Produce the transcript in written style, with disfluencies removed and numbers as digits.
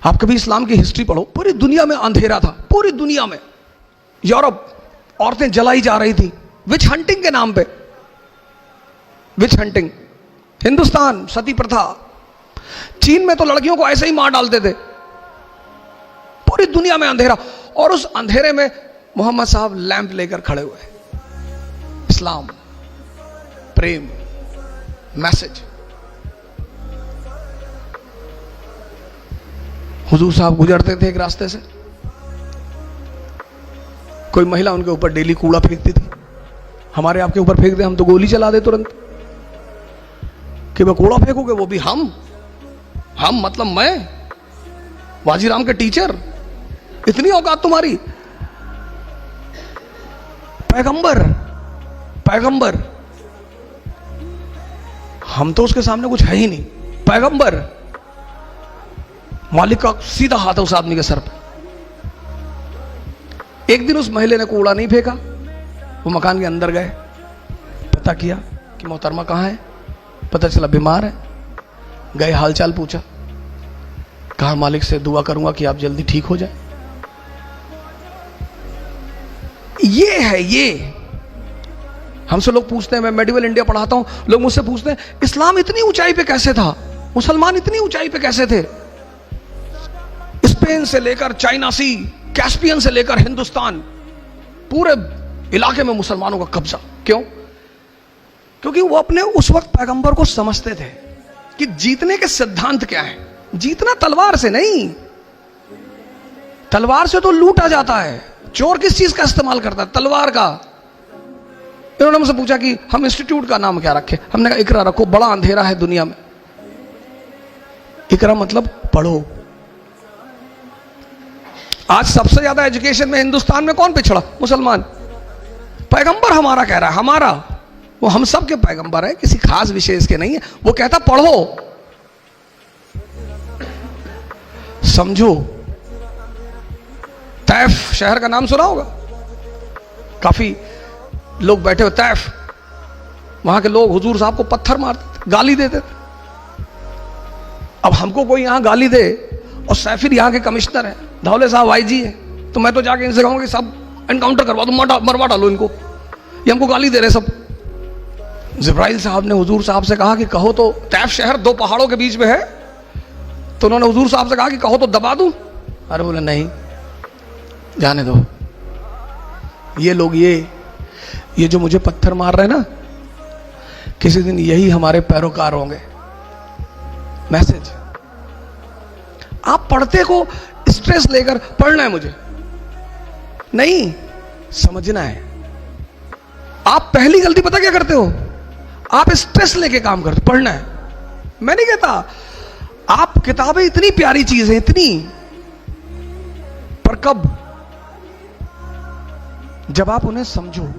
आप कभी इस्लाम की हिस्ट्री पढ़ो, पूरी दुनिया में अंधेरा था, पूरी दुनिया में। यूरोप औरतें जलाई जा रही थी विच हंटिंग के नाम पे, विच हंटिंग। हिंदुस्तान सती प्रथा, चीन में तो लड़कियों को ऐसे ही मार डालते थे। पूरी दुनिया में अंधेरा, और उस अंधेरे में मोहम्मद साहब लैंप लेकर खड़े हुए। इस्लाम, प्रेम, मैसेज। हुजूर साहब गुजरते थे एक रास्ते से, कोई महिला उनके ऊपर डेली कूड़ा फेंकती थी। हमारे आपके ऊपर फेंक दे हम तो गोली चला दे तुरंत, कि मैं कूड़ा फेंकूंगे, वो भी हम मतलब मैं, वाजीराम के टीचर, इतनी औकात तुम्हारी। पैगंबर, पैगंबर, हम तो उसके सामने कुछ है ही नहीं। पैगंबर, मालिक का सीधा हाथ है उस आदमी के सर पे। एक दिन उस महिला ने कूड़ा नहीं फेंका, वो मकान के अंदर गए, पता किया कि मोहतरमा कहां है, पता चला बीमार है। गए, हालचाल पूछा, कहा मालिक से दुआ करूंगा कि आप जल्दी ठीक हो जाए। ये है, ये हमसे लोग पूछते हैं, मैं मेडिवल इंडिया पढ़ाता हूं, लोग मुझसे पूछते हैं इस्लाम इतनी ऊंचाई पे कैसे था, मुसलमान इतनी ऊंचाई पे कैसे थे। स्पेन से लेकर चाइना सी, कैस्पियन से लेकर हिंदुस्तान, पूरे इलाके में मुसलमानों का कब्जा। क्यों? क्योंकि वो अपने उस वक्त पैगंबर को समझते थे कि जीतने के सिद्धांत क्या है। जीतना तलवार से नहीं, तलवार से तो लूटा जाता है। चोर किस चीज का इस्तेमाल करता है? तलवार का। इन्होंने मुझसे पूछा कि हम इंस्टीट्यूट का नाम क्या रखें। हमने कहा इकरा रखो, बड़ा अंधेरा है दुनिया में। इकरा मतलब पढ़ो। आज सबसे ज्यादा एजुकेशन में हिंदुस्तान में कौन पिछड़ा? मुसलमान। पैगंबर हमारा कह रहा है, हमारा, वो हम सब के पैगंबर है, किसी खास विशेष के नहीं है। वो कहता पढ़ो, समझो। तैफ शहर का नाम सुना होगा, काफी लोग बैठे हुए। तैफ, वहां के लोग हुजूर साहब को पत्थर मारते थे, गाली देते थे। अब हमको कोई यहां गाली दे, और सैफिर यहां के कमिश्नर है, धौले साहब आईजी है, तो मैं तो जाके इनसे कहूंगा कि सब एनकाउंटर करवा दो, मरवा डालो इनको, ये हमको गाली दे रहे सब। जिब्राइल साहब ने हुजूर साहब से कहा कि कहो तो, तैफ शहर दो पहाड़ों के बीच में है, तो उन्होंने हुजूर साहब से कहा कि कहो तो दबा दूं। अरे बोले नहीं, जाने दो। ये लोग ये जो मुझे पत्थर मार रहे हैं ना, किसी दिन यही हमारे पैरोकार होंगे। मैसेज आप पढ़ते को स्ट्रेस लेकर पढ़ना है मुझे नहीं, समझना है। आप पहली गलती पता क्या करते हो? आप स्ट्रेस लेके काम करते। पढ़ना है, मैं नहीं कहता, आप किताबें इतनी प्यारी चीज है, इतनी, पर कब? जब आप उन्हें समझो।